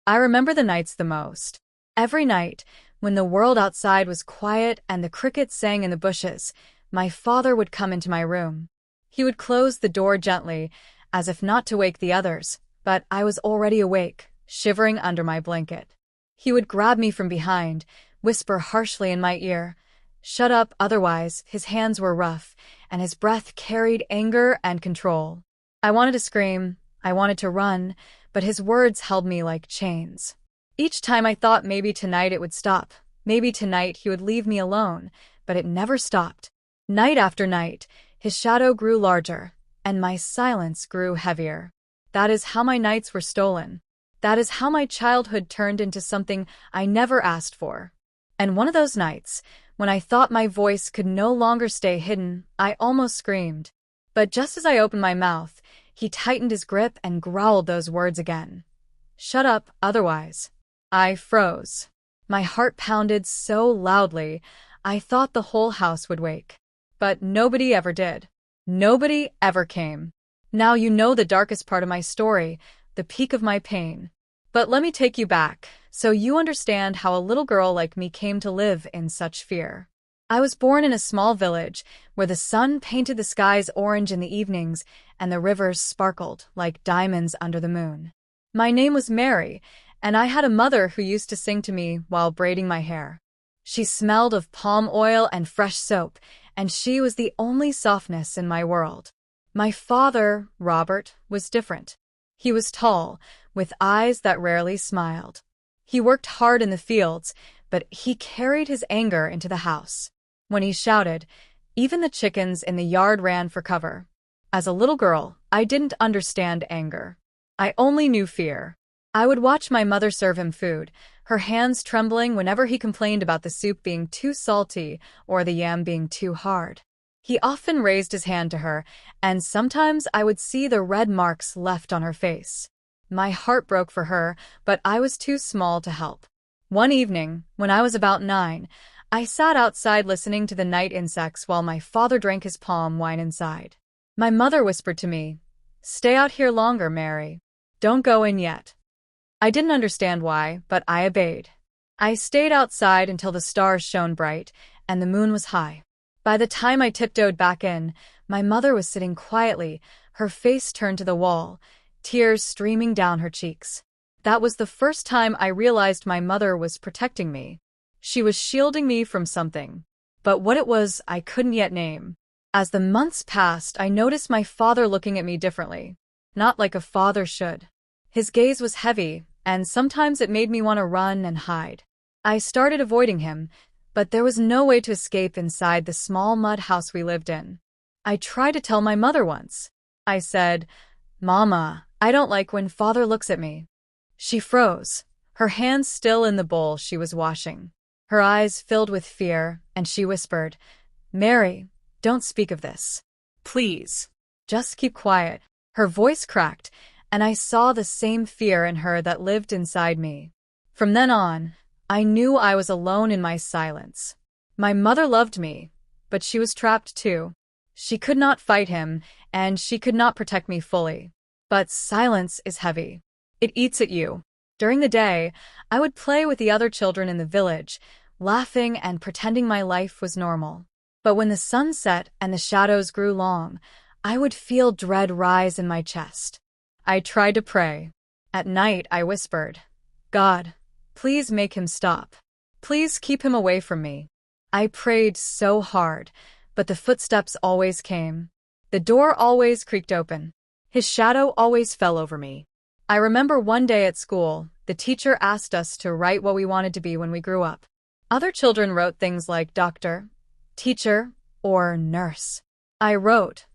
I remember the nights the most. Every night, when the world outside was quiet and the crickets sang in the bushes, my father would come into my room. He would close the door gently, as if not to wake the others, but I was already awake, shivering under my blanket. He would grab me from behind, whisper harshly in my ear, "Shut up, otherwise." His hands were rough, and his breath carried anger and control. I wanted to scream, I wanted to run, but his words held me like chains. Each time I thought maybe tonight it would stop, maybe tonight he would leave me alone, but it never stopped. Night after night, his shadow grew larger, and my silence grew heavier. That is how my nights were stolen. That is how my childhood turned into something I never asked for. And one of those nights, when I thought my voice could no longer stay hidden, I almost screamed. But just as I opened my mouth, he tightened his grip and growled those words again. "Shut up, otherwise." I froze. My heart pounded so loudly, I thought the whole house would wake. But nobody ever did. Nobody ever came. Now you know the darkest part of my story, the peak of my pain. But let me take you back, so you understand how a little girl like me came to live in such fear. I was born in a small village where the sun painted the skies orange in the evenings and the rivers sparkled like diamonds under the moon. My name was Mary, and I had a mother who used to sing to me while braiding my hair. She smelled of palm oil and fresh soap, and she was the only softness in my world. My father, Robert, was different. He was tall, with eyes that rarely smiled. He worked hard in the fields, but he carried his anger into the house. When he shouted, even the chickens in the yard ran for cover. As a little girl, I didn't understand anger. I only knew fear. I would watch my mother serve him food, her hands trembling whenever he complained about the soup being too salty or the yam being too hard. He often raised his hand to her, and sometimes I would see the red marks left on her face. My heart broke for her, but I was too small to help. One evening, when I was about 9, I sat outside listening to the night insects while my father drank his palm wine inside. My mother whispered to me, "Stay out here longer, Mary. Don't go in yet." I didn't understand why, but I obeyed. I stayed outside until the stars shone bright and the moon was high. By the time I tiptoed back in, my mother was sitting quietly, her face turned to the wall, tears streaming down her cheeks. That was the first time I realized my mother was protecting me. She was shielding me from something. But what it was, I couldn't yet name. As the months passed, I noticed my father looking at me differently. Not like a father should. His gaze was heavy, and sometimes it made me want to run and hide. I started avoiding him, but there was no way to escape inside the small mud house we lived in. I tried to tell my mother once. I said, "Mama, I don't like when father looks at me." She froze, her hands still in the bowl she was washing. Her eyes filled with fear, and she whispered, "Mary, don't speak of this. Please, just keep quiet." Her voice cracked, and I saw the same fear in her that lived inside me. From then on, I knew I was alone in my silence. My mother loved me, but she was trapped too. She could not fight him, and she could not protect me fully. But silence is heavy. It eats at you. During the day, I would play with the other children in the village, laughing and pretending my life was normal. But when the sun set and the shadows grew long, I would feel dread rise in my chest. I tried to pray. At night, I whispered, "God, please make him stop. Please keep him away from me." I prayed so hard, but the footsteps always came. The door always creaked open. His shadow always fell over me. I remember one day at school, the teacher asked us to write what we wanted to be when we grew up. Other children wrote things like doctor, teacher, or nurse. I wrote,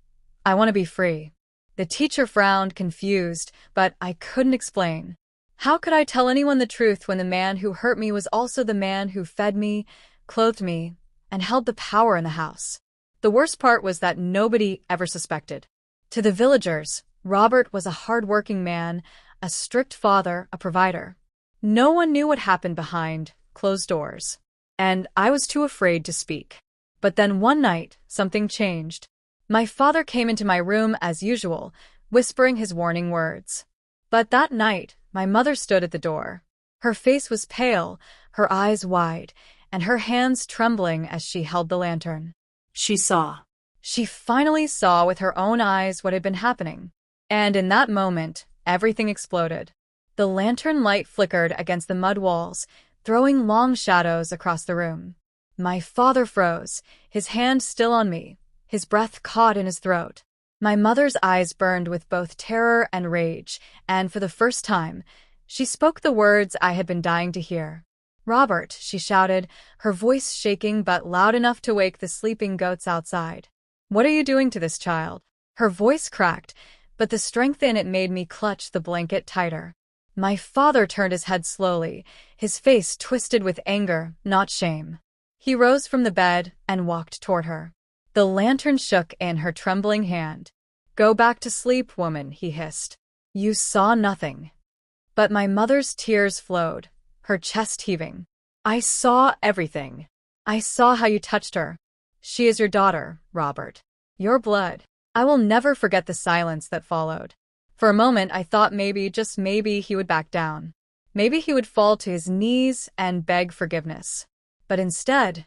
"I want to be free." The teacher frowned, confused, but I couldn't explain. How could I tell anyone the truth when the man who hurt me was also the man who fed me, clothed me, and held the power in the house? The worst part was that nobody ever suspected. To the villagers, Robert was a hard-working man, a strict father, a provider. No one knew what happened behind closed doors. And I was too afraid to speak. But then one night, something changed. My father came into my room as usual, whispering his warning words. But that night, My mother stood at the door. Her face was pale, her eyes wide, and her hands trembling as she held the lantern. She saw. She finally saw with her own eyes what had been happening. And in that moment, everything exploded. The lantern light flickered against the mud walls, throwing long shadows across the room. My father froze, his hand still on me, his breath caught in his throat. My mother's eyes burned with both terror and rage, and for the first time, she spoke the words I had been dying to hear. "Robert," she shouted, her voice shaking but loud enough to wake the sleeping goats outside. "What are you doing to this child?" Her voice cracked, but the strength in it made me clutch the blanket tighter. My father turned his head slowly, his face twisted with anger, not shame. He rose from the bed and walked toward her. The lantern shook in her trembling hand. "Go back to sleep, woman," he hissed. "You saw nothing." But my mother's tears flowed, her chest heaving. "I saw everything. I saw how you touched her. She is your daughter, Robert. Your blood." I will never forget the silence that followed. For a moment, I thought maybe, just maybe, he would back down. Maybe he would fall to his knees and beg forgiveness. But instead,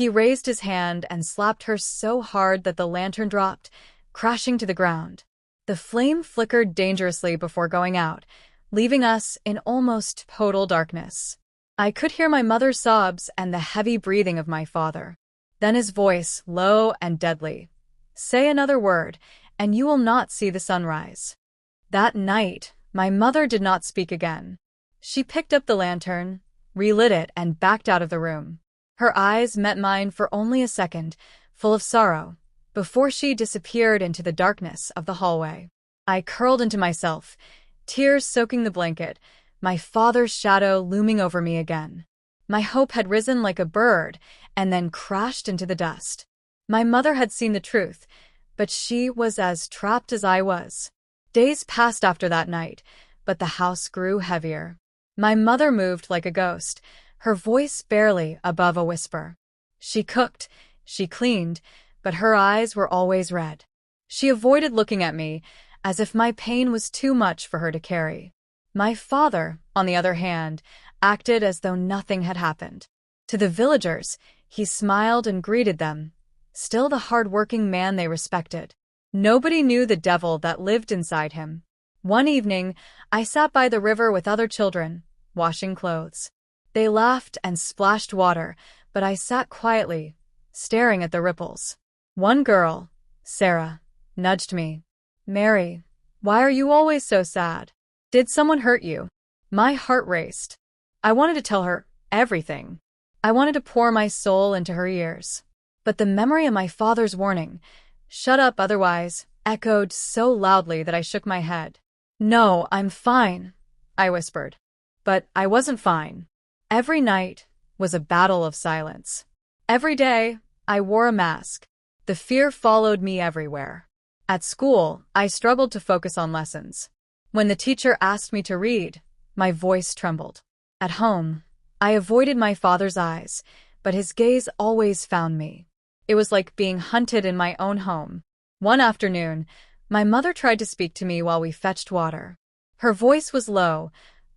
he raised his hand and slapped her so hard that the lantern dropped, crashing to the ground. The flame flickered dangerously before going out, leaving us in almost total darkness. I could hear my mother's sobs and the heavy breathing of my father. Then his voice, low and deadly. "Say another word, and you will not see the sunrise." That night, my mother did not speak again. She picked up the lantern, relit it, and backed out of the room. Her eyes met mine for only a second, full of sorrow, before she disappeared into the darkness of the hallway. I curled into myself, tears soaking the blanket, my father's shadow looming over me again. My hope had risen like a bird and then crashed into the dust. My mother had seen the truth, but she was as trapped as I was. Days passed after that night, but the house grew heavier. My mother moved like a ghost, her voice barely above a whisper. She cooked, she cleaned, but her eyes were always red. She avoided looking at me, as if my pain was too much for her to carry. My father, on the other hand, acted as though nothing had happened. To the villagers, he smiled and greeted them, still the hard-working man they respected. Nobody knew the devil that lived inside him. One evening, I sat by the river with other children, washing clothes. They laughed and splashed water, but I sat quietly, staring at the ripples. One girl, Sarah, nudged me. "Mary, why are you always so sad? Did someone hurt you?" My heart raced. I wanted to tell her everything. I wanted to pour my soul into her ears. But the memory of my father's warning, "Shut up otherwise," echoed so loudly that I shook my head. "No, I'm fine," I whispered. But I wasn't fine. Every night was a battle of silence. Every day, I wore a mask. The fear followed me everywhere. At school, I struggled to focus on lessons. When the teacher asked me to read, my voice trembled. At home, I avoided my father's eyes, but his gaze always found me. It was like being hunted in my own home. One afternoon, my mother tried to speak to me while we fetched water. Her voice was low,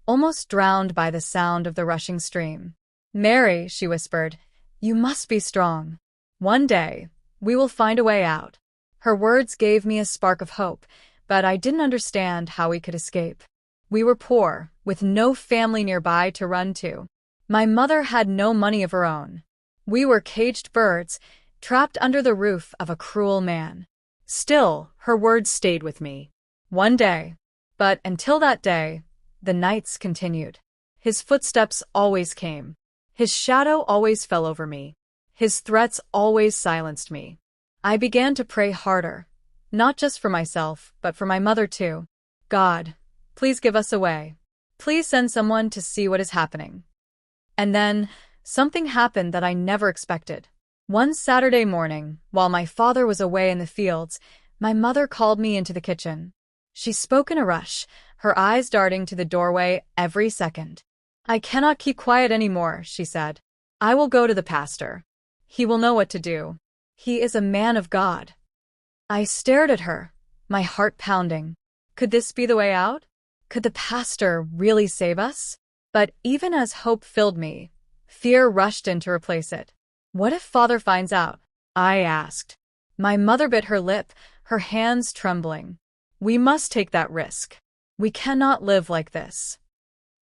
almost drowned by the sound of the rushing stream. "Mary," she whispered, "you must be strong. One day, we will find a way out." Her words gave me a spark of hope, but I didn't understand how we could escape. We were poor, with no family nearby to run to. My mother had no money of her own. We were caged birds, trapped under the roof of a cruel man. Still, her words stayed with me. One day. But until that day, the nights continued. His footsteps always came. His shadow always fell over me. His threats always silenced me. I began to pray harder, not just for myself, but for my mother too. "God, please give us a way. Please send someone to see what is happening." And then, something happened that I never expected. One Saturday morning, while my father was away in the fields, my mother called me into the kitchen. She spoke in a rush, her eyes darting to the doorway every second. "I cannot keep quiet anymore," she said. "I will go to the pastor. He will know what to do. He is a man of God." I stared at her, my heart pounding. Could this be the way out? Could the pastor really save us? But even as hope filled me, fear rushed in to replace it. What if Father finds out? I asked. My mother bit her lip, her hands trembling. We must take that risk. We cannot live like this.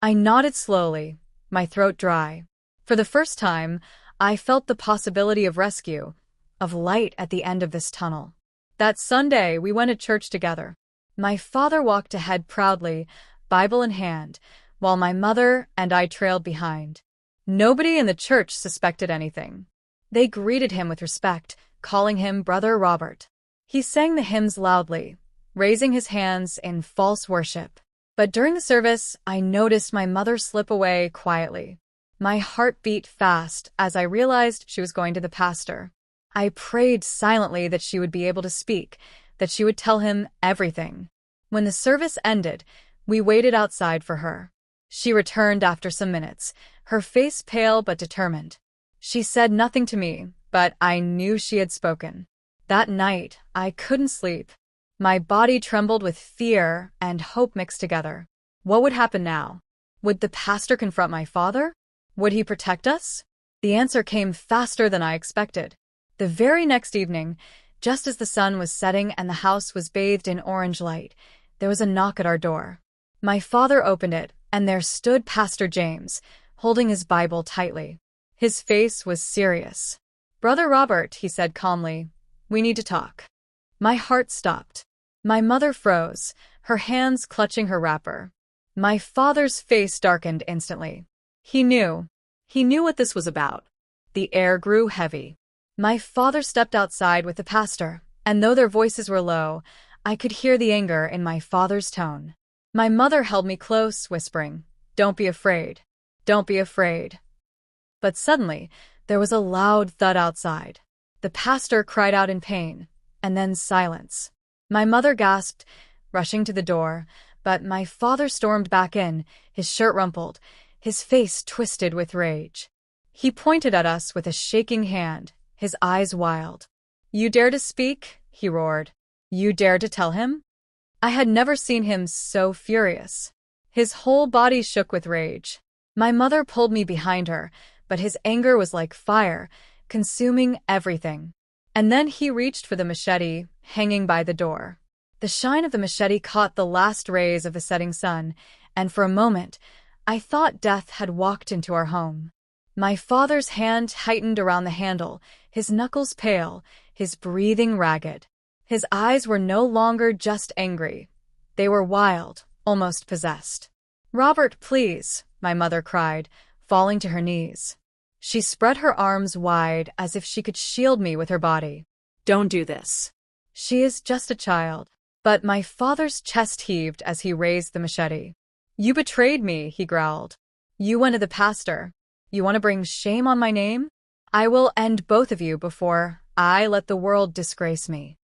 I nodded slowly, my throat dry. For the first time, I felt the possibility of rescue, of light at the end of this tunnel. That Sunday, we went to church together. My father walked ahead proudly, Bible in hand, while my mother and I trailed behind. Nobody in the church suspected anything. They greeted him with respect, calling him Brother Robert. He sang the hymns loudly, raising his hands in false worship. But during the service, I noticed my mother slip away quietly. My heart beat fast as I realized she was going to the pastor. I prayed silently that she would be able to speak, that she would tell him everything. When the service ended, we waited outside for her. She returned after some minutes, her face pale but determined. She said nothing to me, but I knew she had spoken. That night, I couldn't sleep. My body trembled with fear and hope mixed together. What would happen now? Would the pastor confront my father? Would he protect us? The answer came faster than I expected. The very next evening, just as the sun was setting and the house was bathed in orange light, there was a knock at our door. My father opened it, and there stood Pastor James, holding his Bible tightly. His face was serious. "Brother Robert," he said calmly, "we need to talk." My heart stopped. My mother froze, her hands clutching her wrapper. My father's face darkened instantly. He knew what this was about. The air grew heavy. My father stepped outside with the pastor, and though their voices were low, I could hear the anger in my father's tone. My mother held me close, whispering, "Don't be afraid. Don't be afraid." But suddenly, there was a loud thud outside. The pastor cried out in pain, and then silence. My mother gasped, rushing to the door, but my father stormed back in, his shirt rumpled, his face twisted with rage. He pointed at us with a shaking hand, his eyes wild. "You dare to speak?" he roared. "You dare to tell him?" I had never seen him so furious. His whole body shook with rage. My mother pulled me behind her, but his anger was like fire, consuming everything. And then he reached for the machete, hanging by the door. The shine of the machete caught the last rays of the setting sun, and for a moment, I thought death had walked into our home. My father's hand tightened around the handle, his knuckles pale, his breathing ragged. His eyes were no longer just angry. They were wild, almost possessed. "Robert, please," my mother cried, falling to her knees. She spread her arms wide as if she could shield me with her body. "Don't do this. She is just a child." But my father's chest heaved as he raised the machete. "You betrayed me," he growled. "You went to the pastor. You want to bring shame on my name? I will end both of you before I let the world disgrace me."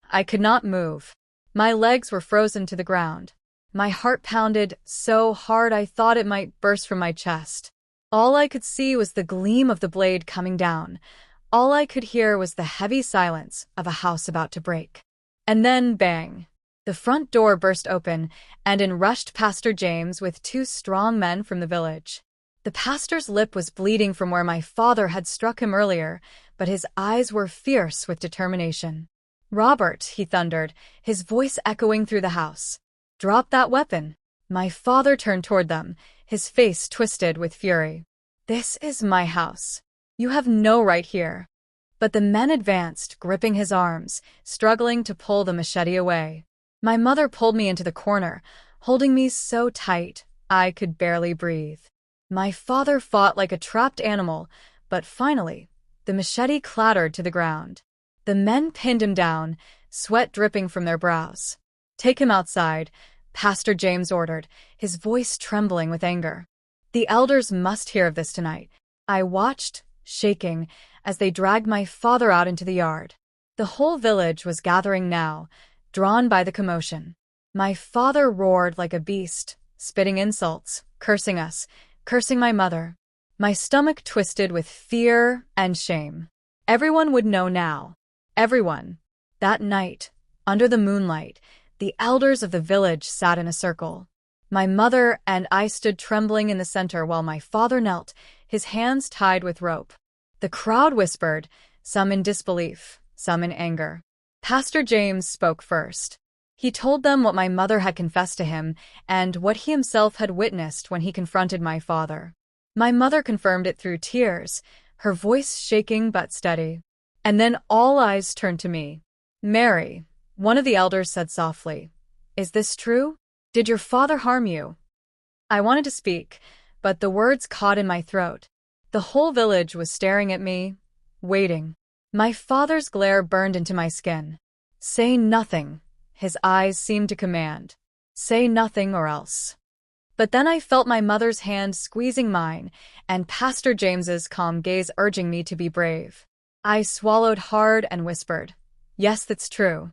I could not move. My legs were frozen to the ground. My heart pounded so hard I thought it might burst from my chest. All I could see was the gleam of the blade coming down. All I could hear was the heavy silence of a house about to break. And then, bang! The front door burst open, and in rushed Pastor James with two strong men from the village. The pastor's lip was bleeding from where my father had struck him earlier, but his eyes were fierce with determination. "Robert," he thundered, his voice echoing through the house. "Drop that weapon." My father turned toward them, his face twisted with fury. "This is my house. You have no right here." But the men advanced, gripping his arms, struggling to pull the machete away. My mother pulled me into the corner, holding me so tight I could barely breathe. My father fought like a trapped animal, but finally, the machete clattered to the ground. The men pinned him down, sweat dripping from their brows. "Take him outside," Pastor James ordered, his voice trembling with anger. "The elders must hear of this tonight." I watched, shaking, as they dragged my father out into the yard. The whole village was gathering now, drawn by the commotion. My father roared like a beast, spitting insults, cursing us, cursing my mother. My stomach twisted with fear and shame. Everyone would know now. Everyone. That night, under the moonlight, the elders of the village sat in a circle. My mother and I stood trembling in the center while my father knelt, his hands tied with rope. The crowd whispered, some in disbelief, some in anger. Pastor James spoke first. He told them what my mother had confessed to him and what he himself had witnessed when he confronted my father. My mother confirmed it through tears, her voice shaking but steady. And then all eyes turned to me. "Mary," one of the elders said softly, "is this true? Did your father harm you?" I wanted to speak, but the words caught in my throat. The whole village was staring at me, waiting. My father's glare burned into my skin. "Say nothing," his eyes seemed to command. "Say nothing or else." But then I felt my mother's hand squeezing mine, and Pastor James's calm gaze urging me to be brave. I swallowed hard and whispered, "Yes, that's true."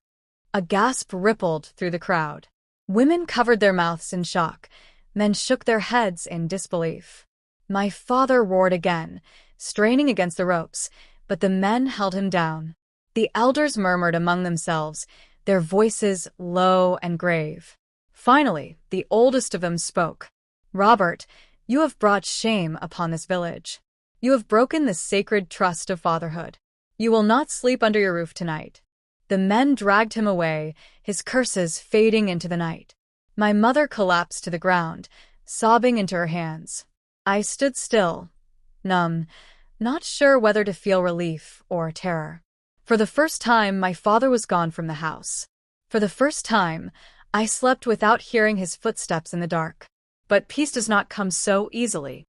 A gasp rippled through the crowd. Women covered their mouths in shock. Men shook their heads in disbelief. My father roared again, straining against the ropes, but the men held him down. The elders murmured among themselves, their voices low and grave. Finally, the oldest of them spoke. "Robert, you have brought shame upon this village. You have broken the sacred trust of fatherhood. You will not sleep under your roof tonight." The men dragged him away, his curses fading into the night. My mother collapsed to the ground, sobbing into her hands. I stood still, numb, not sure whether to feel relief or terror. For the first time, my father was gone from the house. For the first time, I slept without hearing his footsteps in the dark. But peace does not come so easily.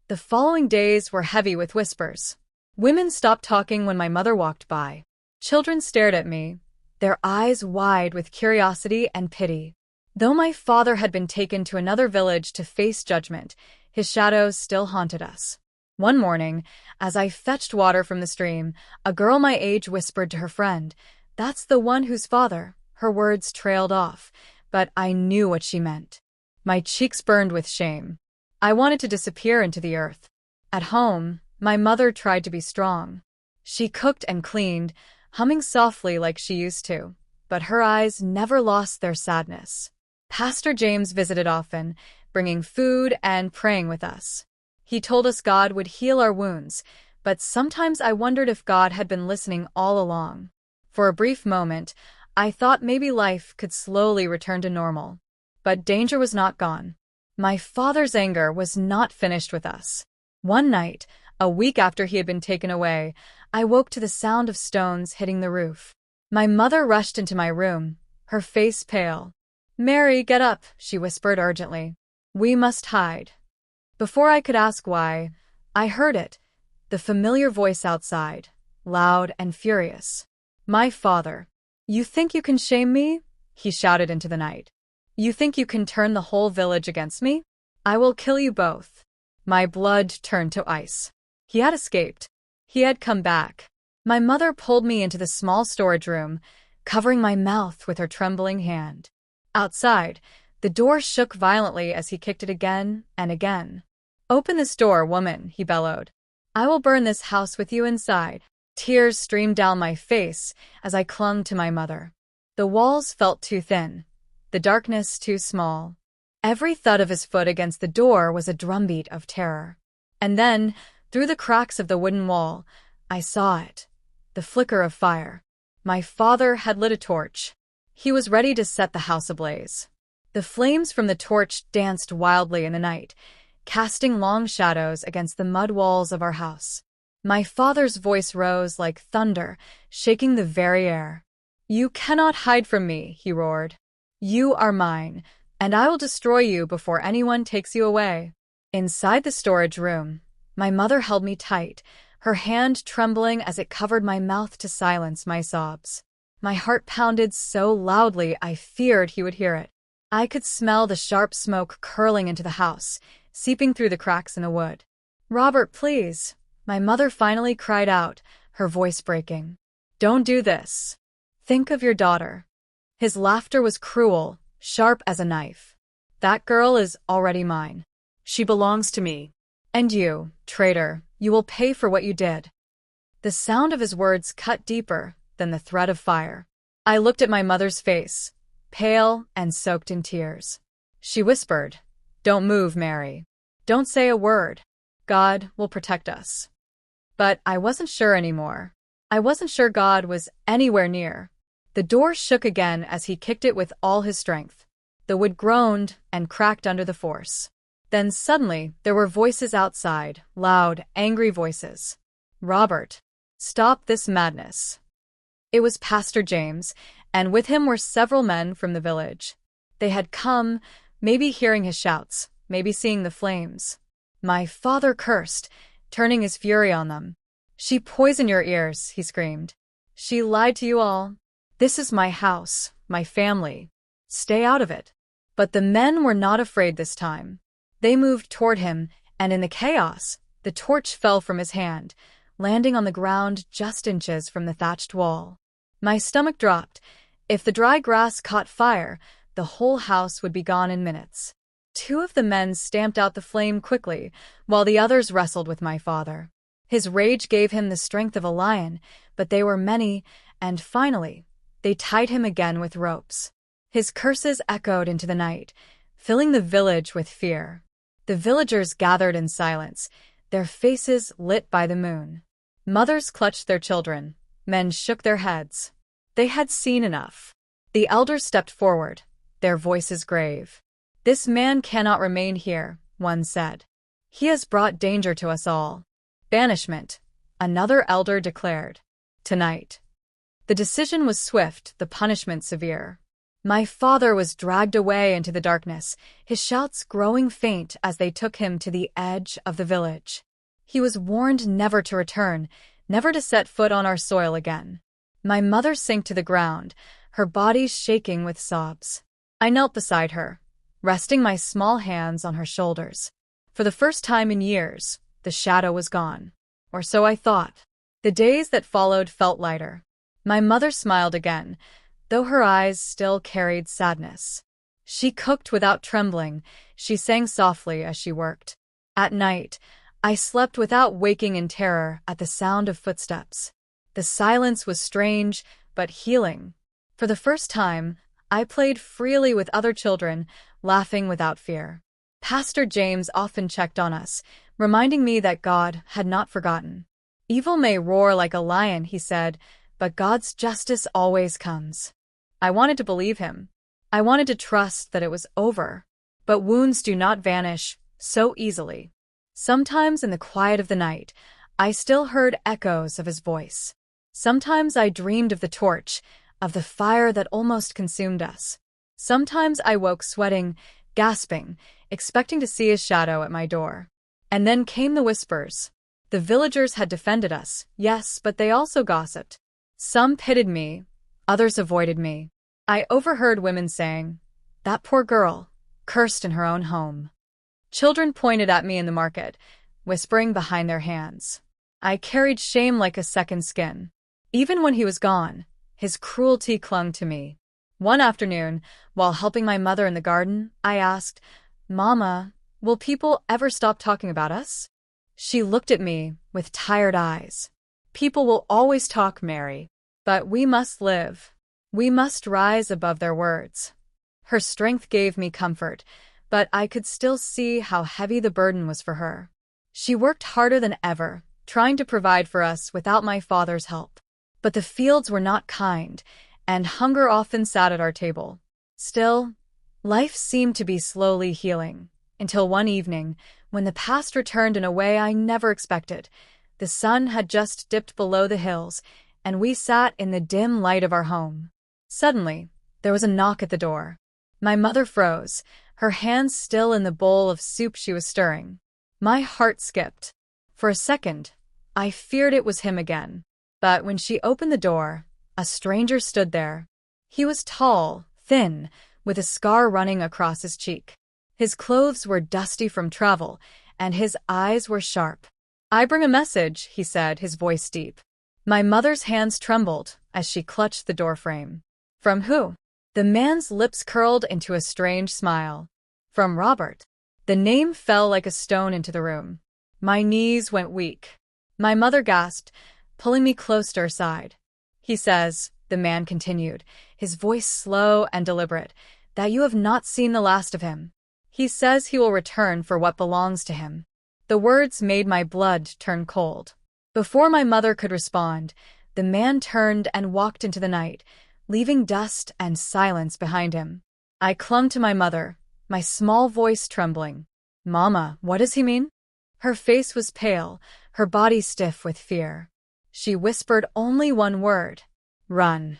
The following days were heavy with whispers. Women stopped talking when my mother walked by. Children stared at me, their eyes wide with curiosity and pity. Though my father had been taken to another village to face judgment, his shadows still haunted us. One morning, as I fetched water from the stream, a girl my age whispered to her friend, "That's the one whose father." Her words trailed off, but I knew what she meant. My cheeks burned with shame. I wanted to disappear into the earth. At home, my mother tried to be strong. She cooked and cleaned, humming softly like she used to, but her eyes never lost their sadness. Pastor James visited often, bringing food and praying with us. He told us God would heal our wounds, but sometimes I wondered if God had been listening all along. For a brief moment, I thought maybe life could slowly return to normal. But danger was not gone. My father's anger was not finished with us. One night, a week after he had been taken away, I woke to the sound of stones hitting the roof. My mother rushed into my room, her face pale. "Mary, get up," she whispered urgently. "We must hide." Before I could ask why, I heard it, the familiar voice outside, loud and furious. "My father. You think you can shame me?" he shouted into the night. "You think you can turn the whole village against me? I will kill you both." My blood turned to ice. He had escaped. He had come back. My mother pulled me into the small storage room, covering my mouth with her trembling hand. Outside, the door shook violently as he kicked it again and again. "Open this door, woman," he bellowed. "I will burn this house with you inside." Tears streamed down my face as I clung to my mother. The walls felt too thin, the darkness too small. Every thud of his foot against the door was a drumbeat of terror. And then, through the cracks of the wooden wall, I saw it, the flicker of fire. My father had lit a torch. He was ready to set the house ablaze. The flames from the torch danced wildly in the night, casting long shadows against the mud walls of our house. My father's voice rose like thunder, shaking the very air. "You cannot hide from me," he roared. "You are mine, and I will destroy you before anyone takes you away." Inside the storage room, my mother held me tight, her hand trembling as it covered my mouth to silence my sobs. My heart pounded so loudly I feared he would hear it. I could smell the sharp smoke curling into the house, seeping through the cracks in the wood. "Robert, please," my mother finally cried out, her voice breaking. "Don't do this. Think of your daughter." His laughter was cruel, sharp as a knife. "That girl is already mine. She belongs to me. And you, traitor, you will pay for what you did." The sound of his words cut deeper than the threat of fire. I looked at my mother's face, pale and soaked in tears. She whispered, "Don't move, Mary. Don't say a word. God will protect us." But I wasn't sure anymore. I wasn't sure God was anywhere near. The door shook again as he kicked it with all his strength. The wood groaned and cracked under the force. Then suddenly there were voices outside, loud, angry voices. "Robert, stop this madness." It was Pastor James, and with him were several men from the village. They had come, maybe hearing his shouts, maybe seeing the flames. My father cursed, turning his fury on them. "She poisoned your ears," he screamed. "She lied to you all. This is my house, my family. Stay out of it." But the men were not afraid this time. They moved toward him, and in the chaos, the torch fell from his hand, landing on the ground just inches from the thatched wall. My stomach dropped. If the dry grass caught fire, the whole house would be gone in minutes. Two of the men stamped out the flame quickly, while the others wrestled with my father. His rage gave him the strength of a lion, but they were many, and finally, they tied him again with ropes. His curses echoed into the night, filling the village with fear. The villagers gathered in silence, their faces lit by the moon. Mothers clutched their children. Men shook their heads. They had seen enough. The elders stepped forward, their voices grave. "This man cannot remain here," one said. "He has brought danger to us all." "Banishment," another elder declared. "Tonight." The decision was swift, the punishment severe. My father was dragged away into the darkness, his shouts growing faint as they took him to the edge of the village. He was warned never to return, never to set foot on our soil again. My mother sank to the ground, her body shaking with sobs. I knelt beside her, resting my small hands on her shoulders. For the first time in years, the shadow was gone. Or so I thought. The days that followed felt lighter. My mother smiled again, though her eyes still carried sadness. She cooked without trembling, she sang softly as she worked. At night, I slept without waking in terror at the sound of footsteps. The silence was strange, but healing. For the first time, I played freely with other children, laughing without fear. Pastor James often checked on us, reminding me that God had not forgotten. "Evil may roar like a lion," he said, "but God's justice always comes." I wanted to believe him. I wanted to trust that it was over. But wounds do not vanish so easily. Sometimes in the quiet of the night, I still heard echoes of his voice. Sometimes I dreamed of the torch, of the fire that almost consumed us. Sometimes I woke sweating, gasping, expecting to see his shadow at my door. And then came the whispers. The villagers had defended us, yes, but they also gossiped. Some pitied me, others avoided me. I overheard women saying, "That poor girl, cursed in her own home." Children pointed at me in the market, whispering behind their hands. I carried shame like a second skin. Even when he was gone, his cruelty clung to me. One afternoon, while helping my mother in the garden, I asked, "Mama, will people ever stop talking about us?" She looked at me with tired eyes. "People will always talk, Mary. But we must live. We must rise above their words." Her strength gave me comfort, but I could still see how heavy the burden was for her. She worked harder than ever, trying to provide for us without my father's help. But the fields were not kind, and hunger often sat at our table. Still, life seemed to be slowly healing, until one evening, when the past returned in a way I never expected. The sun had just dipped below the hills, and we sat in the dim light of our home. Suddenly, there was a knock at the door. My mother froze, her hands still in the bowl of soup she was stirring. My heart skipped. For a second, I feared it was him again. But when she opened the door, a stranger stood there. He was tall, thin, with a scar running across his cheek. His clothes were dusty from travel, and his eyes were sharp. "I bring a message," he said, his voice deep. My mother's hands trembled as she clutched the doorframe. "From who?" The man's lips curled into a strange smile. "From Robert." The name fell like a stone into the room. My knees went weak. My mother gasped, pulling me close to her side. "He says," the man continued, his voice slow and deliberate, "that you have not seen the last of him. He says he will return for what belongs to him. The words made my blood turn cold. Before my mother could respond, the man turned and walked into the night, leaving dust and silence behind him. I clung to my mother, my small voice trembling. "Mama, what does he mean?" Her face was pale, her body stiff with fear. She whispered only one word: "Run."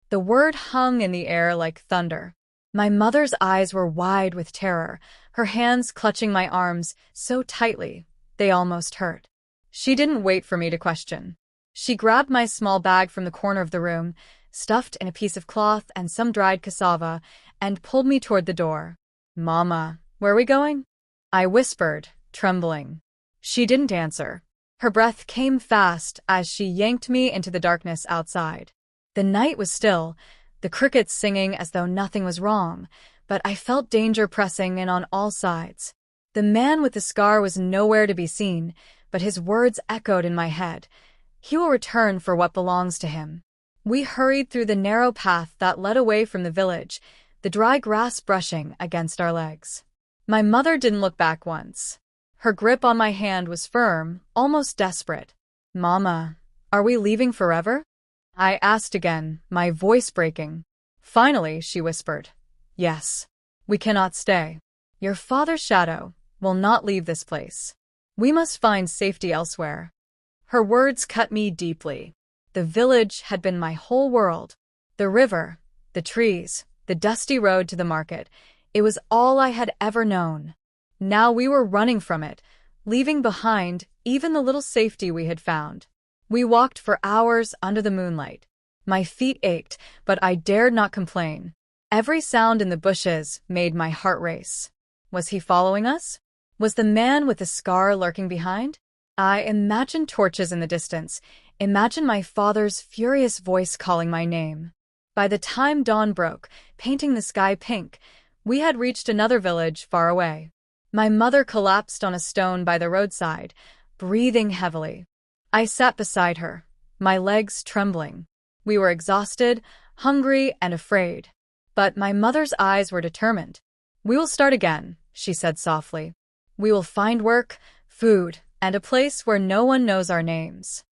The word hung in the air like thunder. My mother's eyes were wide with terror, her hands clutching my arms so tightly they almost hurt. She didn't wait for me to question. She grabbed my small bag from the corner of the room, stuffed in a piece of cloth and some dried cassava, and pulled me toward the door. "Mama, where are we going?" I whispered, trembling. She didn't answer. Her breath came fast as she yanked me into the darkness outside. The night was still, the crickets singing as though nothing was wrong, but I felt danger pressing in on all sides. The man with the scar was nowhere to be seen, but his words echoed in my head. He will return for what belongs to him. We hurried through the narrow path that led away from the village, the dry grass brushing against our legs. My mother didn't look back once. Her grip on my hand was firm, almost desperate. "Mama, are we leaving forever?" I asked again, my voice breaking. Finally, she whispered, "Yes, we cannot stay. Your father's shadow will not leave this place. We must find safety elsewhere." Her words cut me deeply. The village had been my whole world. The river, the trees, the dusty road to the market. It was all I had ever known. Now we were running from it, leaving behind even the little safety we had found. We walked for hours under the moonlight. My feet ached, but I dared not complain. Every sound in the bushes made my heart race. Was he following us? Was the man with the scar lurking behind? I imagined torches in the distance, imagined my father's furious voice calling my name. By the time dawn broke, painting the sky pink, we had reached another village far away. My mother collapsed on a stone by the roadside, breathing heavily. I sat beside her, my legs trembling. We were exhausted, hungry, and afraid. But my mother's eyes were determined. "We will start again," she said softly. "We will find work, food, and a place where no one knows our names."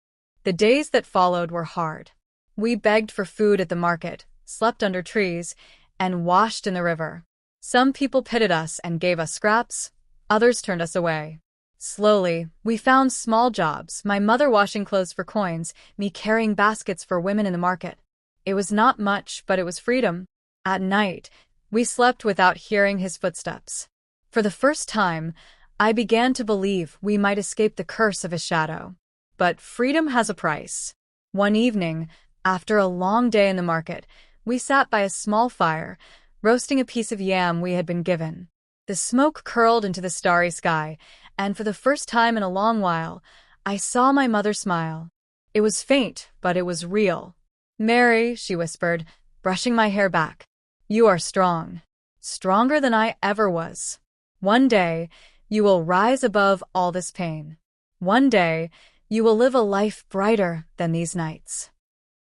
The days that followed were hard. We begged for food at the market, slept under trees, and washed in the river. Some people pitied us and gave us scraps, others turned us away. Slowly, we found small jobs, my mother washing clothes for coins, me carrying baskets for women in the market. It was not much, but it was freedom. At night, we slept without hearing his footsteps. For the first time, I began to believe we might escape the curse of his shadow. But freedom has a price. One evening, after a long day in the market, we sat by a small fire, roasting a piece of yam we had been given. The smoke curled into the starry sky, and for the first time in a long while, I saw my mother smile. It was faint, but it was real. "Mary," she whispered, brushing my hair back, "you are strong. Stronger than I ever was. One day, you will rise above all this pain. One day, you will live a life brighter than these nights."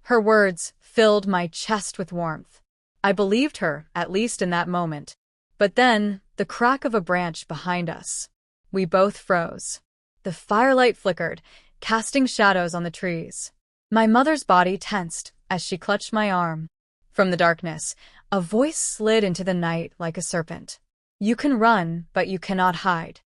Her words filled my chest with warmth. I believed her, at least in that moment. But then, the crack of a branch behind us. We both froze. The firelight flickered, casting shadows on the trees. My mother's body tensed as she clutched my arm. From the darkness, a voice slid into the night like a serpent. "You can run, but you cannot hide."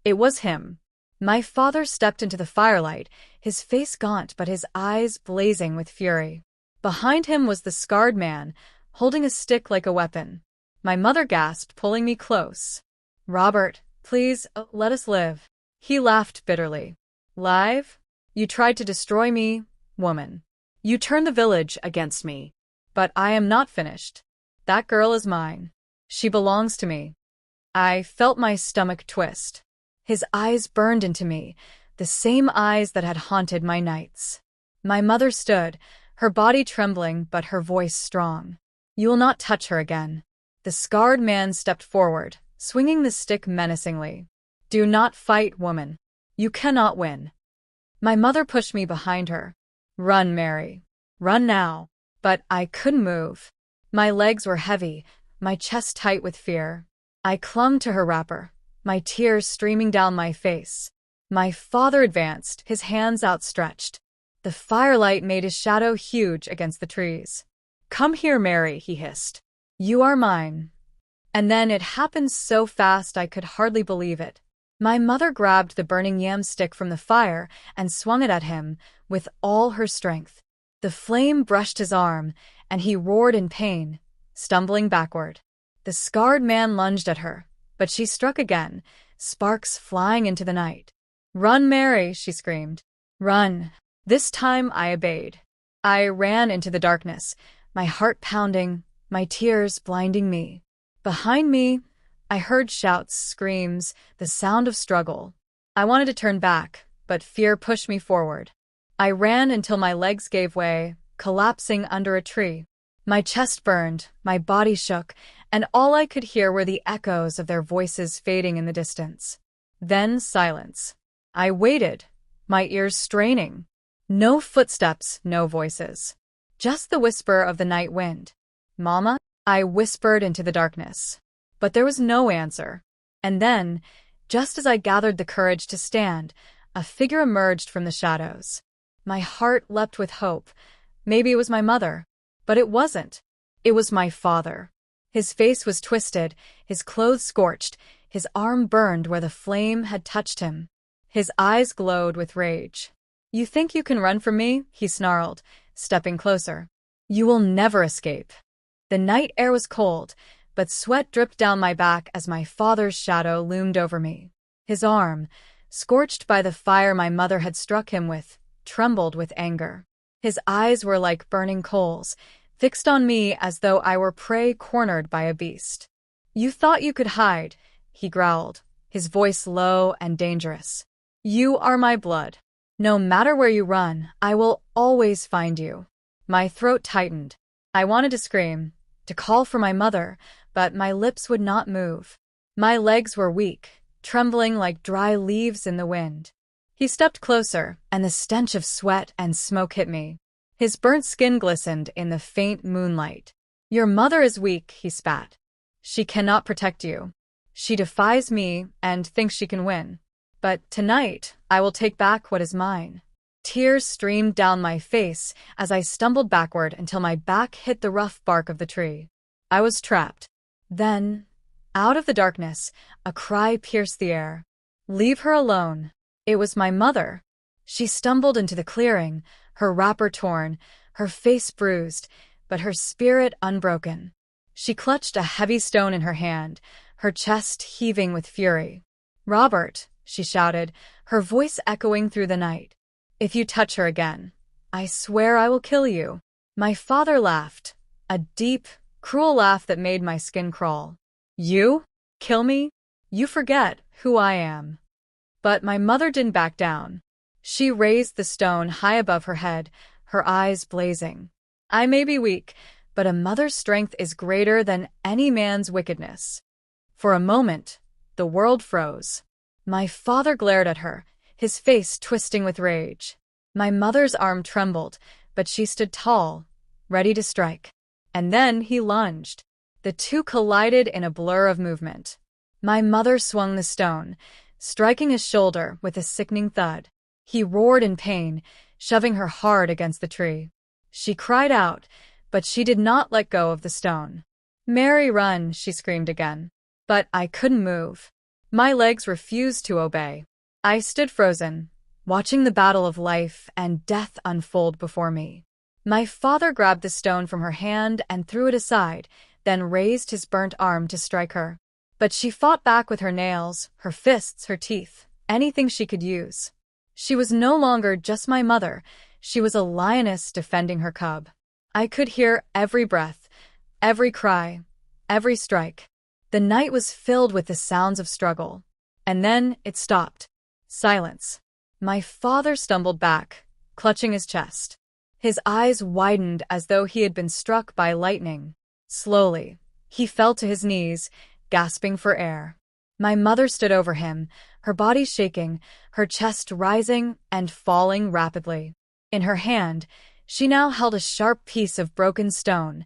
It was him. My father stepped into the firelight, his face gaunt but his eyes blazing with fury. Behind him was the scarred man, holding a stick like a weapon. My mother gasped, pulling me close. "Robert, please, let us live." He laughed bitterly. "Live? You tried to destroy me, woman. You turned the village against me. But I am not finished. That girl is mine. She belongs to me." I felt my stomach twist. His eyes burned into me, the same eyes that had haunted my nights. My mother stood, her body trembling but her voice strong. "You will not touch her again." The scarred man stepped forward, swinging the stick menacingly. "Do not fight, woman. You cannot win." My mother pushed me behind her. "Run, Mary. Run now." But I couldn't move. My legs were heavy, my chest tight with fear. I clung to her wrapper, my tears streaming down my face. My father advanced, his hands outstretched. The firelight made his shadow huge against the trees. "Come here, Mary," he hissed. "You are mine." And then it happened so fast I could hardly believe it. My mother grabbed the burning yam stick from the fire and swung it at him with all her strength. The flame brushed his arm, and he roared in pain, stumbling backward. The scarred man lunged at her, but she struck again, sparks flying into the night. "Run, Mary," she screamed. "Run." This time I obeyed. I ran into the darkness, my heart pounding, my tears blinding me. Behind me, I heard shouts, screams, the sound of struggle. I wanted to turn back, but fear pushed me forward. I ran until my legs gave way, collapsing under a tree. My chest burned, my body shook, and all I could hear were the echoes of their voices fading in the distance. Then silence. I waited, my ears straining. No footsteps, no voices. Just the whisper of the night wind. "Mama?" I whispered into the darkness. But there was no answer. And then, just as I gathered the courage to stand, a figure emerged from the shadows. My heart leapt with hope. Maybe it was my mother. But it wasn't. It was my father. His face was twisted, his clothes scorched, his arm burned where the flame had touched him. His eyes glowed with rage. "You think you can run from me?" he snarled, stepping closer. "You will never escape." The night air was cold, but sweat dripped down my back as my father's shadow loomed over me. His arm, scorched by the fire my mother had struck him with, trembled with anger. His eyes were like burning coals, fixed on me as though I were prey cornered by a beast. "You thought you could hide," he growled, his voice low and dangerous. "You are my blood. No matter where you run, I will always find you." My throat tightened. I wanted to scream, to call for my mother, but my lips would not move. My legs were weak, trembling like dry leaves in the wind. He stepped closer, and the stench of sweat and smoke hit me. His burnt skin glistened in the faint moonlight. "Your mother is weak," he spat. "She cannot protect you. She defies me and thinks she can win. But tonight, I will take back what is mine." Tears streamed down my face as I stumbled backward until my back hit the rough bark of the tree. I was trapped. Then, out of the darkness, a cry pierced the air. "Leave her alone." It was my mother. She stumbled into the clearing, her wrapper torn, her face bruised, but her spirit unbroken. She clutched a heavy stone in her hand, her chest heaving with fury. "Robert," she shouted, her voice echoing through the night. "If you touch her again, I swear I will kill you." My father laughed, a deep, cruel laugh that made my skin crawl. "You? Kill me? You forget who I am." But my mother didn't back down. She raised the stone high above her head, her eyes blazing. "I may be weak, but a mother's strength is greater than any man's wickedness." For a moment, the world froze. My father glared at her, his face twisting with rage. My mother's arm trembled, but she stood tall, ready to strike. And then he lunged. The two collided in a blur of movement. My mother swung the stone, striking his shoulder with a sickening thud. He roared in pain, shoving her hard against the tree. She cried out, but she did not let go of the stone. "Mary, run," she screamed again. But I couldn't move. My legs refused to obey. I stood frozen, watching the battle of life and death unfold before me. My father grabbed the stone from her hand and threw it aside, then raised his burnt arm to strike her. But she fought back with her nails, her fists, her teeth, anything she could use. She was no longer just my mother, she was a lioness defending her cub. I could hear every breath, every cry, every strike. The night was filled with the sounds of struggle. And then it stopped. Silence. My father stumbled back, clutching his chest. His eyes widened as though he had been struck by lightning. Slowly, he fell to his knees, gasping for air. My mother stood over him, her body shaking, her chest rising and falling rapidly. In her hand, she now held a sharp piece of broken stone,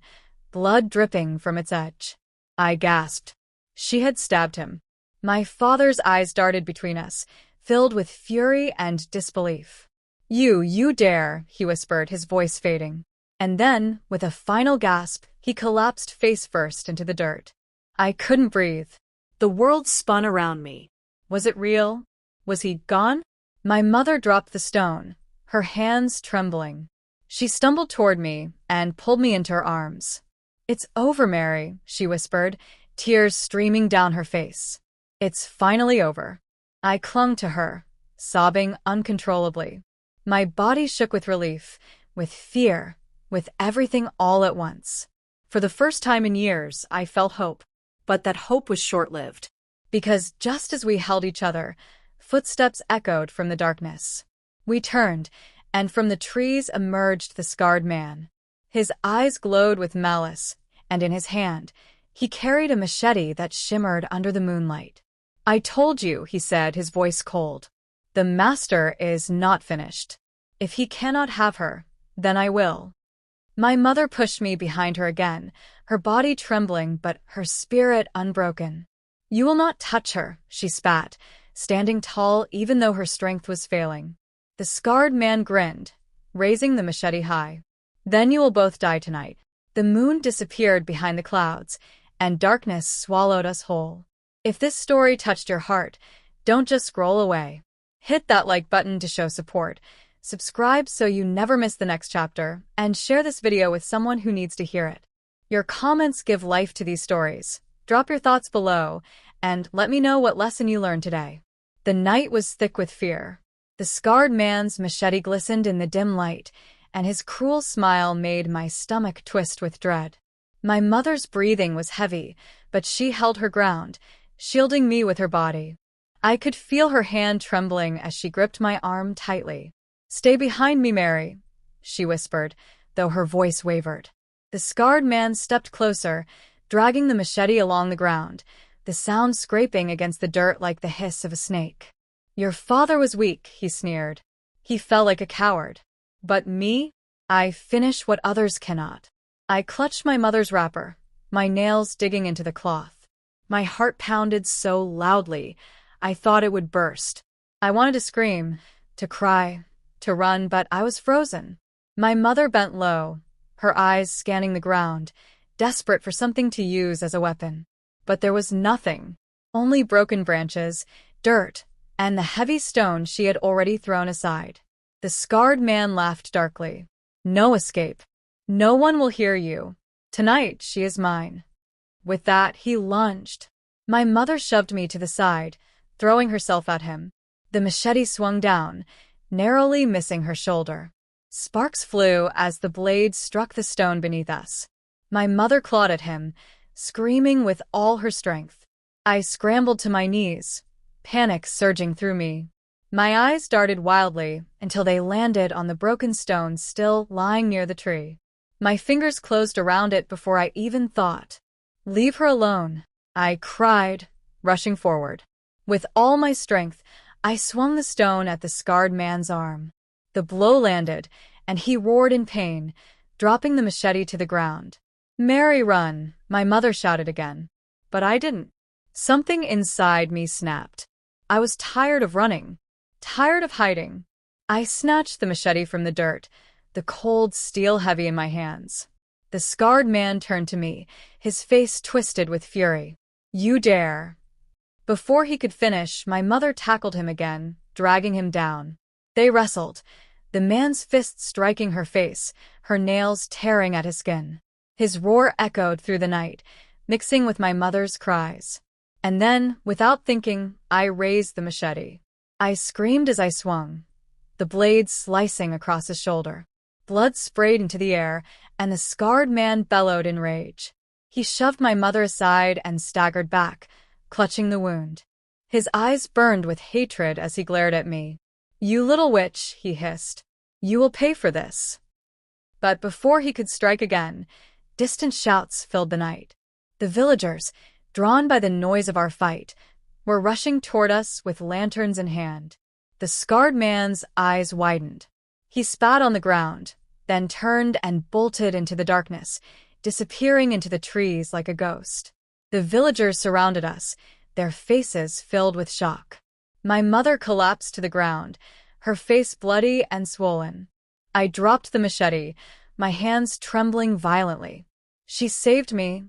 blood dripping from its edge. I gasped. She had stabbed him. My father's eyes darted between us, filled with fury and disbelief. You dare," he whispered, his voice fading. And then, with a final gasp, he collapsed face first into the dirt. I couldn't breathe. The world spun around me. Was it real? Was he gone? My mother dropped the stone, her hands trembling. She stumbled toward me and pulled me into her arms. "It's over, Mary," she whispered, tears streaming down her face. "It's finally over." I clung to her, sobbing uncontrollably. My body shook with relief, with fear, with everything all at once. For the first time in years, I felt hope. But that hope was short-lived. Because just as we held each other, footsteps echoed from the darkness. We turned, and from the trees emerged the scarred man. His eyes glowed with malice, and in his hand, he carried a machete that shimmered under the moonlight. "I told you," he said, his voice cold. "The master is not finished. If he cannot have her, then I will." My mother pushed me behind her again, her body trembling but her spirit unbroken. "You will not touch her," she spat, standing tall even though her strength was failing. The scarred man grinned, raising the machete high. "Then you will both die tonight." The moon disappeared behind the clouds, and darkness swallowed us whole. If this story touched your heart, don't just scroll away. Hit that like button to show support. Subscribe so you never miss the next chapter, and share this video with someone who needs to hear it. Your comments give life to these stories. Drop your thoughts below, and let me know what lesson you learned today. The night was thick with fear. The scarred man's machete glistened in the dim light, and his cruel smile made my stomach twist with dread. My mother's breathing was heavy, but she held her ground, shielding me with her body. I could feel her hand trembling as she gripped my arm tightly. "Stay behind me, Mary," she whispered, though her voice wavered. The scarred man stepped closer, dragging the machete along the ground, the sound scraping against the dirt like the hiss of a snake. "Your father was weak," he sneered. "He fell like a coward. But me? I finish what others cannot." I clutched my mother's wrapper, my nails digging into the cloth. My heart pounded so loudly, I thought it would burst. I wanted to scream, to cry, to run, but I was frozen. My mother bent low, her eyes scanning the ground, desperate for something to use as a weapon. But there was nothing, only broken branches, dirt, and the heavy stone she had already thrown aside. The scarred man laughed darkly. "No escape. No one will hear you. Tonight she is mine." With that, he lunged. My mother shoved me to the side, throwing herself at him. The machete swung down, narrowly missing her shoulder. Sparks flew as the blade struck the stone beneath us. My mother clawed at him, screaming with all her strength. I scrambled to my knees, panic surging through me. My eyes darted wildly until they landed on the broken stone still lying near the tree. My fingers closed around it before I even thought. "Leave her alone," I cried, rushing forward. With all my strength, I swung the stone at the scarred man's arm. The blow landed, and he roared in pain, dropping the machete to the ground. "Mary, run," my mother shouted again. But I didn't. Something inside me snapped. I was tired of running, tired of hiding. I snatched the machete from the dirt, the cold steel heavy in my hands. The scarred man turned to me, his face twisted with fury. "You dare." Before he could finish, my mother tackled him again, dragging him down. They wrestled, the man's fists striking her face, her nails tearing at his skin. His roar echoed through the night, mixing with my mother's cries. And then, without thinking, I raised the machete. I screamed as I swung, the blade slicing across his shoulder. Blood sprayed into the air, and the scarred man bellowed in rage. He shoved my mother aside and staggered back, clutching the wound. His eyes burned with hatred as he glared at me. "You little witch," he hissed. "You will pay for this." But before he could strike again, distant shouts filled the night. The villagers, drawn by the noise of our fight, were rushing toward us with lanterns in hand. The scarred man's eyes widened. He spat on the ground, then turned and bolted into the darkness, disappearing into the trees like a ghost. The villagers surrounded us, their faces filled with shock. My mother collapsed to the ground, her face bloody and swollen. I dropped the machete, my hands trembling violently. "She saved me,"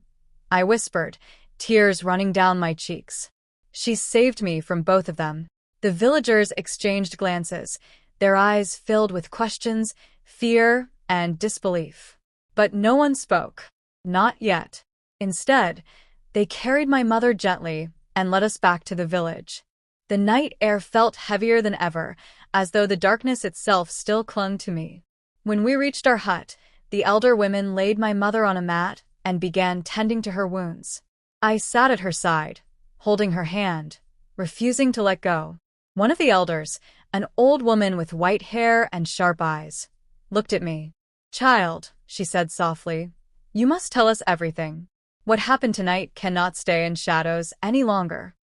I whispered, tears running down my cheeks. "She saved me from both of them." The villagers exchanged glances, their eyes filled with questions, fear, and disbelief. But no one spoke. Not yet. Instead, they carried my mother gently and led us back to the village. The night air felt heavier than ever, as though the darkness itself still clung to me. When we reached our hut, the elder women laid my mother on a mat and began tending to her wounds. I sat at her side, holding her hand, refusing to let go. One of the elders, an old woman with white hair and sharp eyes, looked at me. "Child," she said softly, "you must tell us everything. What happened tonight cannot stay in shadows any longer."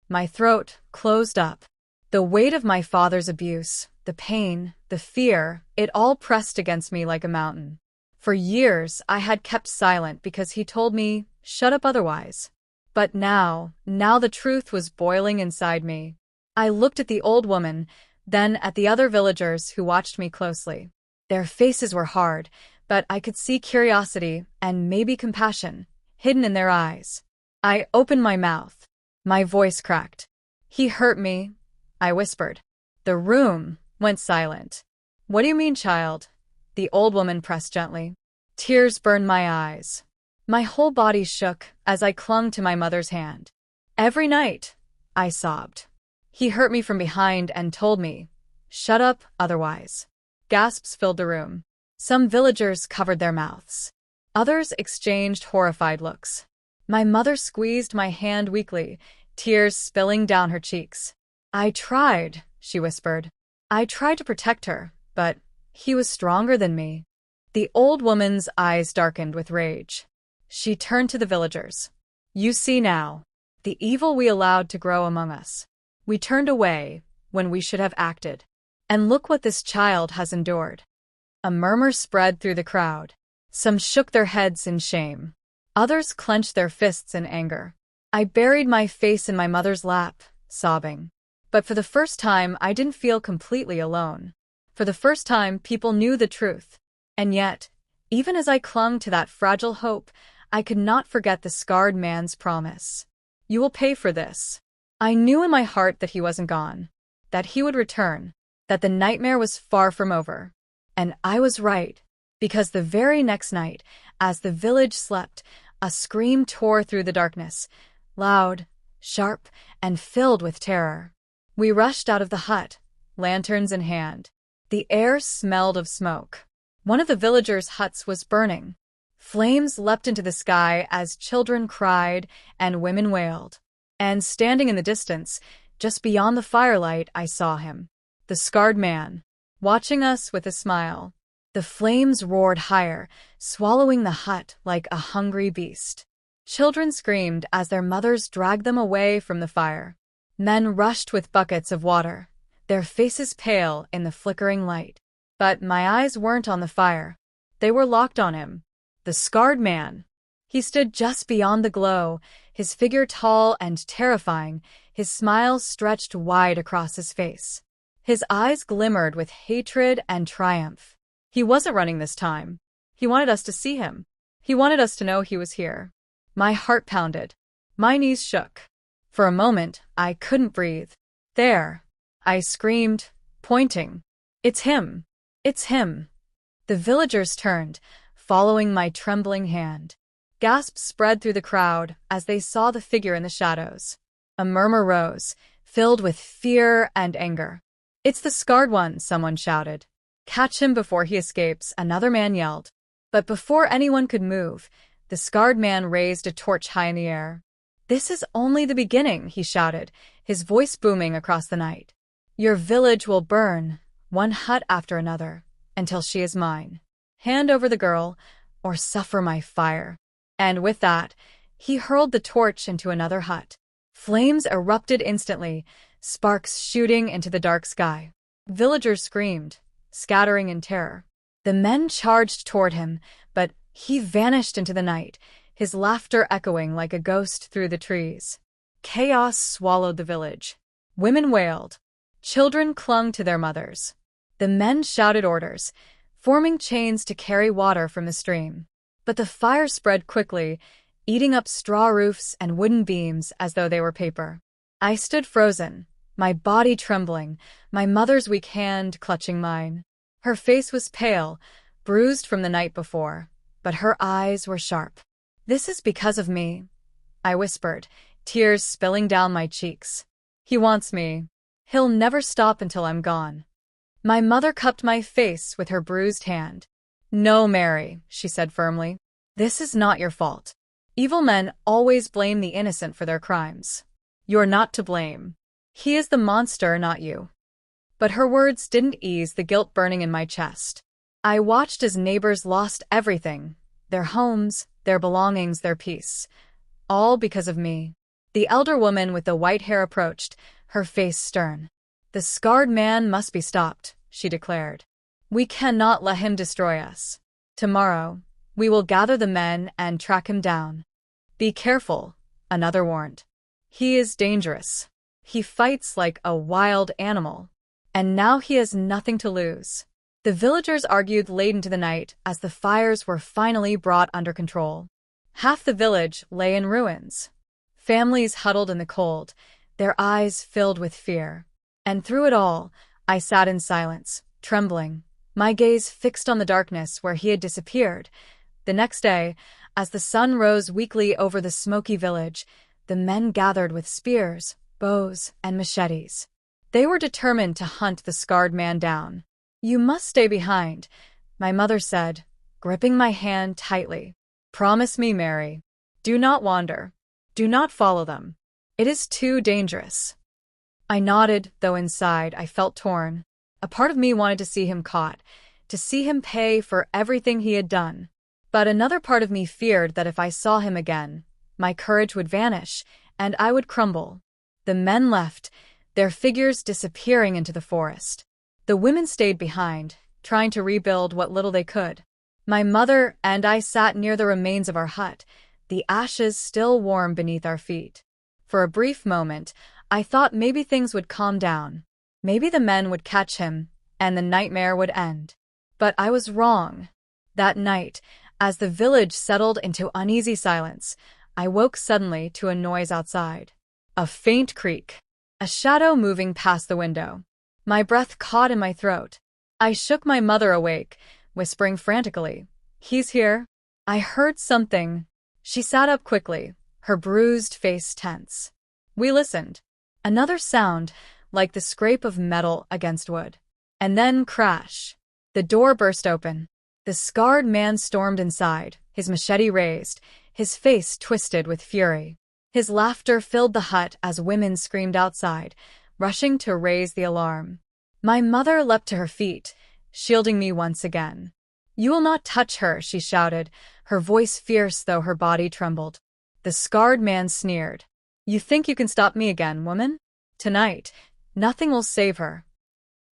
My throat closed up. The weight of my father's abuse, the pain, the fear, it all pressed against me like a mountain. For years, I had kept silent because he told me, "Shut up otherwise." But now the truth was boiling inside me. I looked at the old woman, then at the other villagers who watched me closely. Their faces were hard, but I could see curiosity and maybe compassion hidden in their eyes. I opened my mouth. My voice cracked. "He hurt me," I whispered. The room went silent. "What do you mean, child?" The old woman pressed gently. Tears burned my eyes. My whole body shook as I clung to my mother's hand. "Every night," I sobbed. "He hurt me from behind and told me, 'Shut up, otherwise.'" Gasps filled the room. Some villagers covered their mouths. Others exchanged horrified looks. My mother squeezed my hand weakly, tears spilling down her cheeks. "I tried," she whispered. "I tried to protect her, but he was stronger than me." The old woman's eyes darkened with rage. She turned to the villagers. "You see now, the evil we allowed to grow among us. We turned away when we should have acted. And look what this child has endured." A murmur spread through the crowd. Some shook their heads in shame. Others clenched their fists in anger. I buried my face in my mother's lap, sobbing. But for the first time, I didn't feel completely alone. For the first time, people knew the truth. And yet, even as I clung to that fragile hope, I could not forget the scarred man's promise. "You will pay for this." I knew in my heart that he wasn't gone, that he would return, that the nightmare was far from over. And I was right, because the very next night, as the village slept, a scream tore through the darkness, loud, sharp, and filled with terror. We rushed out of the hut, lanterns in hand. The air smelled of smoke. One of the villagers' huts was burning. Flames leapt into the sky as children cried and women wailed. And standing in the distance, just beyond the firelight, I saw him, the scarred man, watching us with a smile. The flames roared higher, swallowing the hut like a hungry beast. Children screamed as their mothers dragged them away from the fire. Men rushed with buckets of water, their faces pale in the flickering light. But my eyes weren't on the fire. They were locked on him, the scarred man. He stood just beyond the glow, his figure tall and terrifying, his smile stretched wide across his face. His eyes glimmered with hatred and triumph. He wasn't running this time. He wanted us to see him. He wanted us to know he was here. My heart pounded. My knees shook. For a moment, I couldn't breathe. "There!" I screamed, pointing. "It's him! It's him!" The villagers turned, following my trembling hand. Gasps spread through the crowd as they saw the figure in the shadows. A murmur rose, filled with fear and anger. "It's the scarred one," someone shouted. "Catch him before he escapes," another man yelled. But before anyone could move, the scarred man raised a torch high in the air. "This is only the beginning," he shouted, his voice booming across the night. "Your village will burn, one hut after another, until she is mine. Hand over the girl, or suffer my fire." And with that, he hurled the torch into another hut. Flames erupted instantly, sparks shooting into the dark sky. Villagers screamed, scattering in terror. The men charged toward him, but he vanished into the night, his laughter echoing like a ghost through the trees. Chaos swallowed the village. Women wailed. Children clung to their mothers. The men shouted orders, forming chains to carry water from the stream. But the fire spread quickly, eating up straw roofs and wooden beams as though they were paper. I stood frozen, my body trembling, my mother's weak hand clutching mine. Her face was pale, bruised from the night before, but her eyes were sharp. "This is because of me," I whispered, tears spilling down my cheeks. "He wants me. He'll never stop until I'm gone." My mother cupped my face with her bruised hand. "No, Mary," she said firmly. "This is not your fault. Evil men always blame the innocent for their crimes. You're not to blame. He is the monster, not you." But her words didn't ease the guilt burning in my chest. I watched as neighbors lost everything, their homes, their belongings, their peace, all because of me. The elder woman with the white hair approached, her face stern. "The scarred man must be stopped," she declared. "We cannot let him destroy us. Tomorrow, we will gather the men and track him down." "Be careful," another warned. "He is dangerous. He fights like a wild animal. And now he has nothing to lose." The villagers argued late into the night as the fires were finally brought under control. Half the village lay in ruins. Families huddled in the cold, their eyes filled with fear. And through it all, I sat in silence, trembling, my gaze fixed on the darkness where he had disappeared. The next day, as the sun rose weakly over the smoky village, the men gathered with spears, bows, and machetes. They were determined to hunt the scarred man down. "You must stay behind," my mother said, gripping my hand tightly. "Promise me, Mary. Do not wander. Do not follow them. It is too dangerous." I nodded, though inside I felt torn. A part of me wanted to see him caught, to see him pay for everything he had done. But another part of me feared that if I saw him again, my courage would vanish, and I would crumble. The men left, their figures disappearing into the forest. The women stayed behind, trying to rebuild what little they could. My mother and I sat near the remains of our hut, the ashes still warm beneath our feet. For a brief moment, I thought maybe things would calm down. Maybe the men would catch him, and the nightmare would end. But I was wrong. That night, as the village settled into uneasy silence, I woke suddenly to a noise outside. A faint creak. A shadow moving past the window. My breath caught in my throat. I shook my mother awake, whispering frantically, "He's here." I heard something. She sat up quickly, her bruised face tense. We listened. Another sound, like the scrape of metal against wood. And then crash. The door burst open. The scarred man stormed inside, his machete raised, his face twisted with fury. His laughter filled the hut as women screamed outside, rushing to raise the alarm. My mother leapt to her feet, shielding me once again. "You will not touch her," she shouted, her voice fierce though her body trembled. The scarred man sneered. "You think you can stop me again, woman? Tonight, nothing will save her."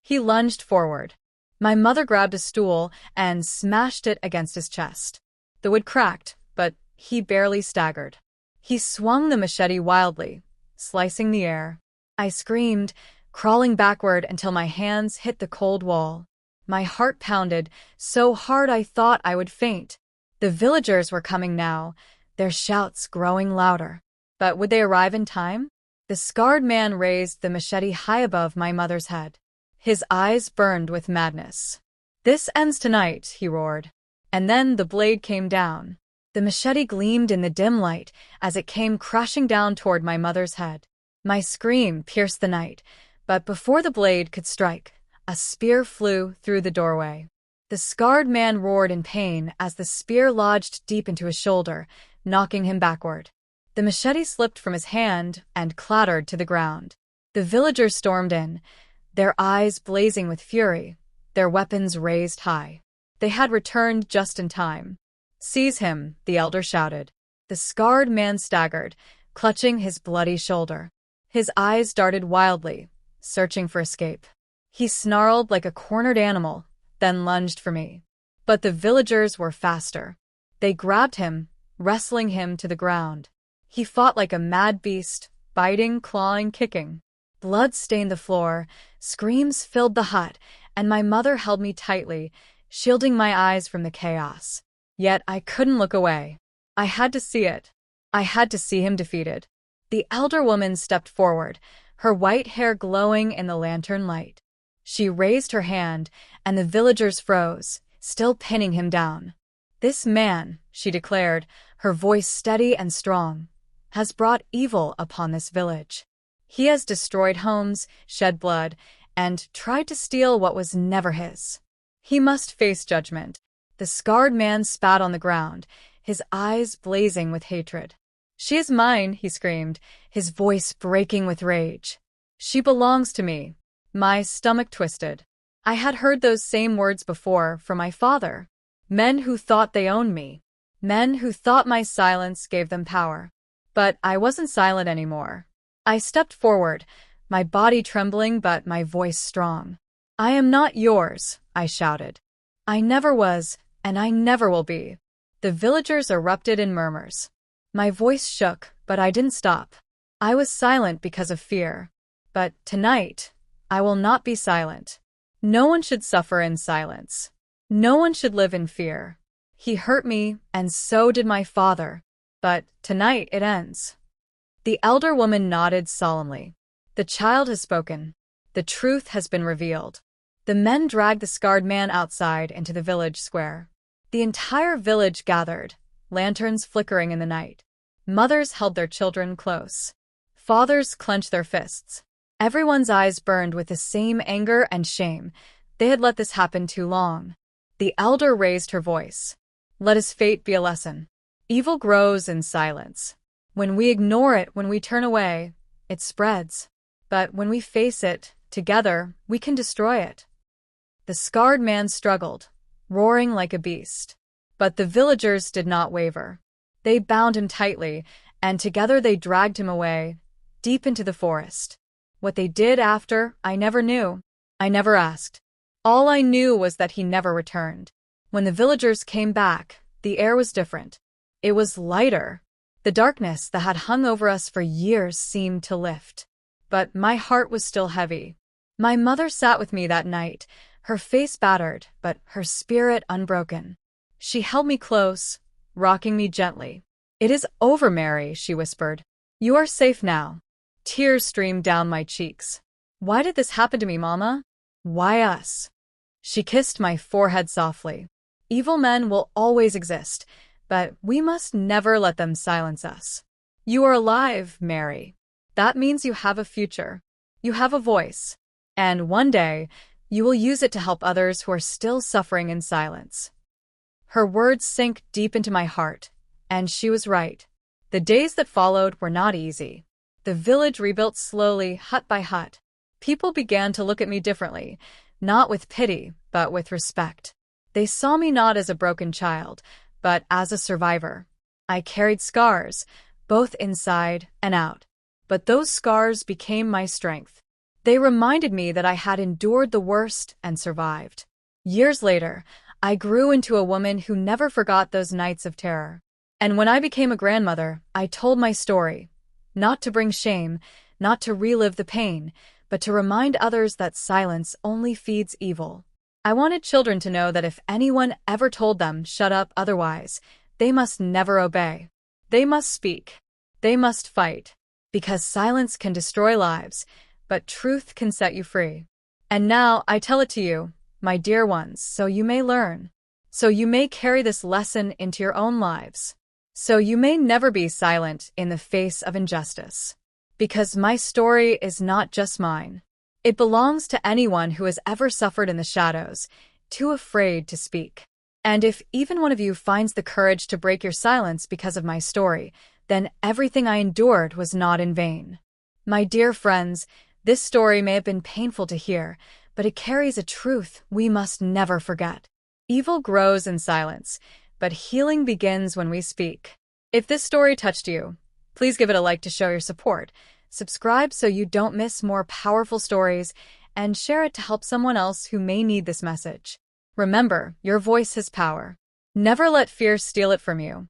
He lunged forward. My mother grabbed a stool and smashed it against his chest. The wood cracked, but he barely staggered. He swung the machete wildly, slicing the air. I screamed, crawling backward until my hands hit the cold wall. My heart pounded so hard I thought I would faint. The villagers were coming now, their shouts growing louder. But would they arrive in time? The scarred man raised the machete high above my mother's head. His eyes burned with madness. "This ends tonight," he roared. And then the blade came down. The machete gleamed in the dim light as it came crashing down toward my mother's head. My scream pierced the night, but before the blade could strike, a spear flew through the doorway. The scarred man roared in pain as the spear lodged deep into his shoulder, knocking him backward. The machete slipped from his hand and clattered to the ground. The villagers stormed in, their eyes blazing with fury, their weapons raised high. They had returned just in time. "Seize him," the elder shouted. The scarred man staggered, clutching his bloody shoulder. His eyes darted wildly, searching for escape. He snarled like a cornered animal, then lunged for me. But the villagers were faster. They grabbed him, wrestling him to the ground. He fought like a mad beast, biting, clawing, kicking. Blood stained the floor, screams filled the hut, and my mother held me tightly, shielding my eyes from the chaos. Yet I couldn't look away. I had to see it. I had to see him defeated. The elder woman stepped forward, her white hair glowing in the lantern light. She raised her hand, and the villagers froze, still pinning him down. "This man," she declared, her voice steady and strong, "has brought evil upon this village. He has destroyed homes, shed blood, and tried to steal what was never his. He must face judgment." The scarred man spat on the ground, his eyes blazing with hatred. "She is mine," he screamed, his voice breaking with rage. "She belongs to me." My stomach twisted. I had heard those same words before from my father. Men who thought they owned me. Men who thought my silence gave them power. But I wasn't silent anymore. I stepped forward, my body trembling but my voice strong. "I am not yours," I shouted. "I never was, and I never will be." The villagers erupted in murmurs. My voice shook, but I didn't stop. I was silent because of fear. But tonight, I will not be silent. No one should suffer in silence. No one should live in fear. He hurt me, and so did my father. But tonight it ends. The elder woman nodded solemnly. "The child has spoken. The truth has been revealed." The men dragged the scarred man outside into the village square. The entire village gathered, lanterns flickering in the night. Mothers held their children close. Fathers clenched their fists. Everyone's eyes burned with the same anger and shame. They had let this happen too long. The elder raised her voice. "Let his fate be a lesson. Evil grows in silence. When we ignore it, when we turn away, it spreads. But when we face it, together, we can destroy it." The scarred man struggled, roaring like a beast. But the villagers did not waver. They bound him tightly, and together they dragged him away, deep into the forest. What they did after, I never knew. I never asked. All I knew was that he never returned. When the villagers came back, the air was different. It was lighter. The darkness that had hung over us for years seemed to lift. But my heart was still heavy. My mother sat with me that night, her face battered, but her spirit unbroken. She held me close, rocking me gently. "It is over, Mary," she whispered. "You are safe now." Tears streamed down my cheeks. "Why did this happen to me, Mama? Why us?" She kissed my forehead softly. "Evil men will always exist, but we must never let them silence us. You are alive, Mary. That means you have a future. You have a voice. And one day, you will use it to help others who are still suffering in silence." Her words sank deep into my heart, and she was right. The days that followed were not easy. The village rebuilt slowly, hut by hut. People began to look at me differently, not with pity, but with respect. They saw me not as a broken child, but as a survivor. I carried scars, both inside and out. But those scars became my strength. They reminded me that I had endured the worst and survived. Years later, I grew into a woman who never forgot those nights of terror. And when I became a grandmother, I told my story. Not to bring shame, not to relive the pain, but to remind others that silence only feeds evil. I wanted children to know that if anyone ever told them, "Shut up, otherwise," they must never obey. They must speak. They must fight. Because silence can destroy lives, but truth can set you free. And now I tell it to you, my dear ones, so you may learn. So you may carry this lesson into your own lives. So you may never be silent in the face of injustice. Because my story is not just mine. It belongs to anyone who has ever suffered in the shadows, too afraid to speak. And if even one of you finds the courage to break your silence because of my story, then everything I endured was not in vain. My dear friends, this story may have been painful to hear, but it carries a truth we must never forget. Evil grows in silence, but healing begins when we speak. If this story touched you, please give it a like to show your support. Subscribe so you don't miss more powerful stories, and share it to help someone else who may need this message. Remember, your voice has power. Never let fear steal it from you.